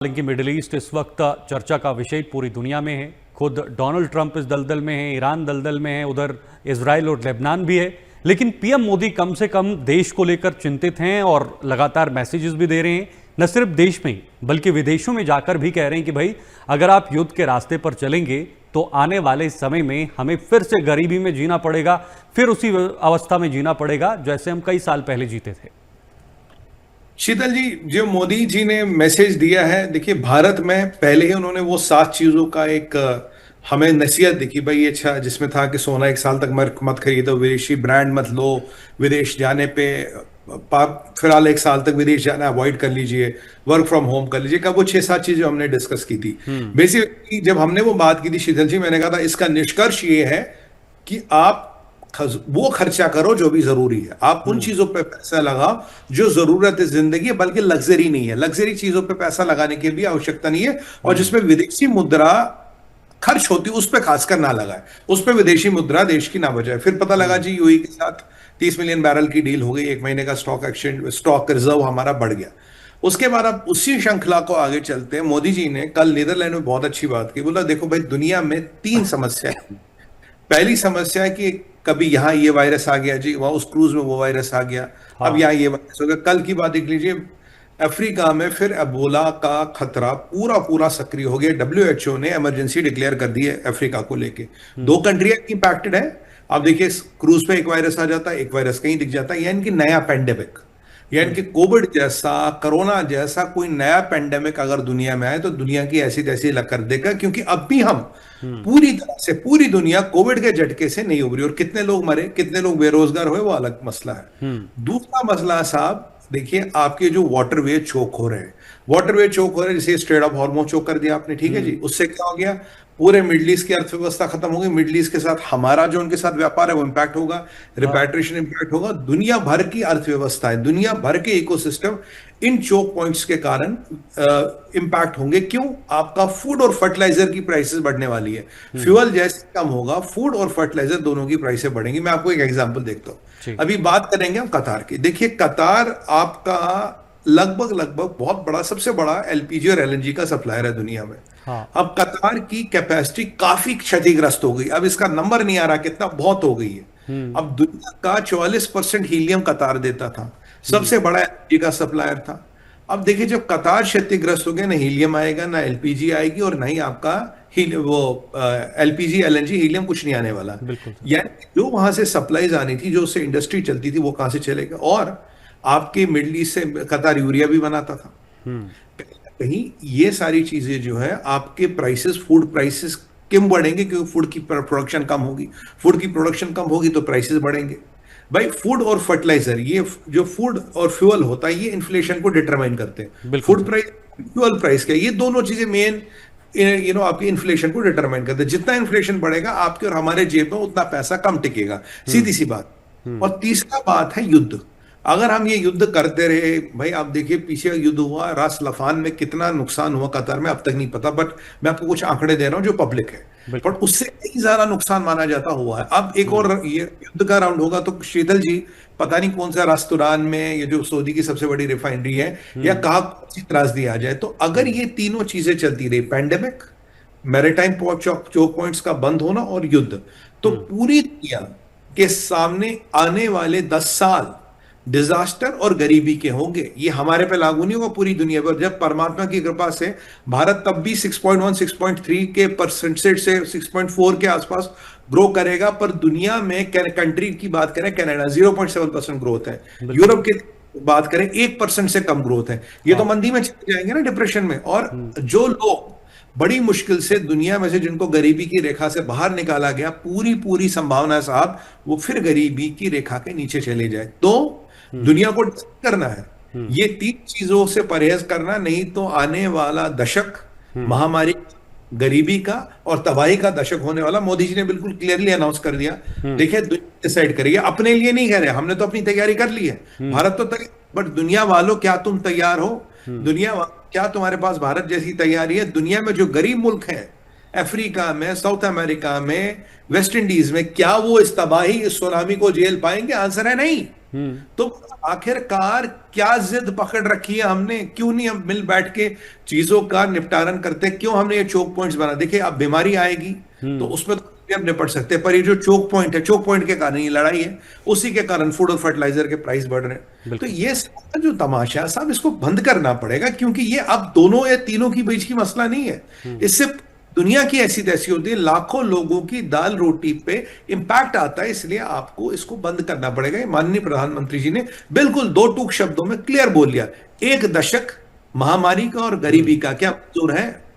हालांकि middle east इस वक्त चर्चा का विषय पूरी दुनिया में है। खुद डोनाल्ड ट्रंप इस दलदल में है, ईरान दलदल में है, उधर इजराइल और लेबनान भी है। लेकिन पीएम मोदी कम से कम देश को लेकर चिंतित हैं और लगातार मैसेजेस भी दे रहे हैं। न सिर्फ देश में बल्कि विदेशों में जाकर भी कह रहे हैं कि भाई अगर आप युद्ध के रास्ते पर चलेंगे तो आने वाले समय में हमें फिर से गरीबी में जीना पड़ेगा, फिर उसी अवस्था में जीना पड़ेगा जैसे हम कई साल पहले जीते थे। शीतल जी, जो मोदी जी ने मैसेज दिया है, देखिए भारत में पहले ही उन्होंने वो 7 चीजों का एक हमें नसीहत दी कि भाई अच्छा, जिसमें था कि सोना 1 साल तक मत खरीदो, विदेशी ब्रांड मत लो, विदेश जाने पे फिलहाल 1 साल तक विदेश जाना अवॉइड कर लीजिए, वर्क फ्रॉम होम कर लीजिए। का वो 6-7 चीजें हमने डिस्कस की थी। बेसिकली जब हमने वो बात की थी शीतल जी, मैंने कहा था इसका निष्कर्ष ये है कि आप वो खर्चा करो जो भी जरूरी है। आप उन चीजों पे पैसा लगाओ जो जरूरत है जिंदगी, बल्कि लग्जरी नहीं है। लग्जरी चीजों पे पैसा लगाने की भी आवश्यकता नहीं है, और जिसमें विदेशी मुद्रा खर्च होती उस पर खासकर ना लगाए, उस पर विदेशी मुद्रा देश की ना बजाए। फिर पता लगा जी यूएई के साथ 30 मिलियन बैरल की डील हो गई, 1 महीने का स्टॉक रिजर्व हमारा बढ़ गया। उसके बाद अब उसी श्रृंखला को आगे चलते हैं। मोदी जी ने कल नीदरलैंड में बहुत अच्छी बात की, बोला देखो भाई दुनिया में 3 समस्या है। पहली समस्या है कि कभी यहां ये वायरस आ गया जी, वहां उस क्रूज में वो वायरस आ गया, अब यहां ये वायरस हो गया। कल की बात देख लीजिए, अफ्रीका में फिर एबोला का खतरा पूरा पूरा सक्रिय हो गया। डब्ल्यूएचओ ने इमरजेंसी डिक्लेयर कर दी है अफ्रीका को लेके। 2 कंट्रियां इंपैक्टेड है। अब देखिए क्रूज पे एक वायरस आ जाता है, एक वायरस कहीं दिख जाता है, यानी कि नया पेंडेमिक, यानी कि कोविड जैसा, कोरोना जैसा कोई नया पेंडेमिक अगर दुनिया में आए तो दुनिया की ऐसी तैसी लग कर देगा। क्योंकि अब भी हम पूरी तरह से, पूरी दुनिया कोविड के झटके से नहीं उभरी। और कितने लोग मरे, कितने लोग बेरोजगार हुए, वो अलग मसला है। दूसरा मसला साहब, देखिए आपके जो वाटरवे चोक हो रहे हैं, वाटरवे चोक हो रहे हैं, जैसे स्ट्रेट ऑफ हार्मोज चोक कर दिया आपने, ठीक है जी, उससे क्या हो गया, पूरे मिडिल ईस्ट की अर्थव्यवस्था खत्म हो गई। मिडिल ईस्ट के साथ हमारा जो उनके साथ व्यापार है वो इंपैक्ट होगा, रिपैट्रिएशन इंपैक्ट होगा। दुनिया भर की अर्थव्यवस्था है, दुनिया भर के इकोसिस्टम इन चोक पॉइंट्स के कारण इंपैक्ट होंगे। क्यों? आपका फूड और फर्टिलाइजर की प्राइसेस बढ़ने वाली है। फ्यूल जैसे कम होगा, फूड और फर्टिलाइजर दोनों की प्राइसेस बढ़ेंगी। मैं आपको एक एग्जांपल देखता हूं। अभी बात करेंगे हम कतार की। देखिए कतार आपका लगभग बहुत बड़ा, सबसे बड़ा एलपीजी और एलएनजी का सप्लायर है दुनिया में। अब कतार की कैपेसिटी काफी क्षतिग्रस्त हो गई। अब इसका नंबर नहीं आ रहा कितना, बहुत हो गई है। अब दुनिया का 44% हीलियम कतार देता था, सबसे बड़ा एलपीजी का सप्लायर था। अब देखिए जब कतार क्षतिग्रस्त हो गया, ना हीलियम आएगा, ना एलपीजी आएगी, और ना ही आपका वो एलपीजी एलएनजी हीलियम कुछ नहीं आने वाला। यानी जो वहां से सप्लाईज आनी थी, जो उससे इंडस्ट्री चलती थी, वो कहां से चलेगा। और आपके मिडिल ईस्ट से कतार यूरिया भी बनाता था। कहीं ये सारी चीजें जो है आपके प्राइसेस, फूड प्राइसेस क्यों बढ़ेंगे? क्योंकि फूड की प्रोडक्शन कम होगी। फूड की प्रोडक्शन कम होगी तो प्राइसेस बढ़ेंगे। भाई फूड और फर्टिलाइजर, ये जो फूड और फ्यूल होता है, ये इन्फ्लेशन को डिटरमाइन करते हैं। फूड प्राइस, फ्यूल प्राइस क्या, ये दोनों चीजें मेन आपकी इन्फ्लेशन को डिटरमाइन करते हैं। जितना इन्फ्लेशन बढ़ेगा आपके और हमारे जेब में उतना पैसा कम टिकेगा, सीधी सी बात। और तीसरा बात है युद्ध। अगर हम ये युद्ध करते रहे, भाई आप देखिए पीछे युद्ध हुआ रास लफान में, कितना नुकसान हुआ कतार में अब तक नहीं पता, बट मैं आपको कुछ आंकड़े दे रहा हूं जो पब्लिक है, बट उससे कई ज्यादा नुकसान माना जाता हुआ है। अब एक और ये युद्ध का राउंड होगा तो शीतल जी पता नहीं कौन सा रास्तुरान में, ये जो सऊदी की सबसे बड़ी रिफाइनरी है, या कहा त्रासदी आ जाए। तो अगर ये तीनों चीजें चलती रही, पैंडेमिक, मैरीटाइम चोक पॉइंट्स का बंद होना और युद्ध, तो पूरी दुनिया के सामने आने वाले 10 साल डिजास्टर और गरीबी के होंगे। ये हमारे पे लागू नहीं होगा, पूरी दुनिया पर। जब परमात्मा की कृपा से भारत तब भी 6.1 6.3 के परसेंटेज से 6.4 के आसपास ग्रो करेगा, पर दुनिया में कंट्री की बात करें, कनाडा 0.7% ग्रोथ है, यूरोप की बात करें 1% से कम ग्रोथ है। ये तो मंदी में चले जाएंगे ना, डिप्रेशन में। और जो लोग बड़ी मुश्किल से दुनिया में से, जिनको गरीबी की रेखा से बाहर निकाला गया, पूरी संभावना है साहब वो फिर गरीबी की रेखा के नीचे चले जाए। तो दुनिया को करना है ये 3 चीजों से परहेज करना, नहीं तो आने वाला दशक महामारी, गरीबी का और तबाही का दशक होने वाला। मोदी जी ने बिल्कुल क्लियरली अनाउंस कर दिया। देखिए दुनिया डिसाइड करिए, अपने लिए नहीं कह रहे, हमने तो अपनी तैयारी कर ली है, भारत तो तैयार, बट दुनिया वालों क्या तुम तैयार हो? दुनिया क्या तुम्हारे पास भारत जैसी तैयारी है? दुनिया में जो गरीब मुल्क हैं, अफ्रीका में, साउथ अमेरिका में, वेस्ट इंडीज में, क्या वो इस तबाही, इस सुनामी को झेल पाएंगे? आंसर है नहीं। तो आखिरकार क्या जिद पकड़ रखी है हमने, क्यों नहीं हम मिल बैठ के चीजों का निपटारण करते, क्यों हमने ये चोक पॉइंट्स बना। देखिए अब बीमारी आएगी तो उसमें तो भी हम निपट सकते हैं, पर ये जो चोक पॉइंट है, चोक पॉइंट के कारण ये लड़ाई है, उसी के कारण फूड और फर्टिलाइजर के प्राइस बढ़ रहे हैं। तो ये सारा जो तमाशा है साहब, इसको बंद करना पड़ेगा, क्योंकि ये अब दोनों या तीनों की बीच की मसला नहीं है। इससे दुनिया की ऐसी तैसी होती है, लाखों लोगों की दाल रोटी पे इंपैक्ट आता है, इसलिए आपको इसको बंद करना पड़ेगा। ये माननीय प्रधानमंत्री जी ने बिल्कुल दो टूक शब्दों में क्लियर बोल दिया, 1 दशक महामारी का और गरीबी का क्या मंजूर है।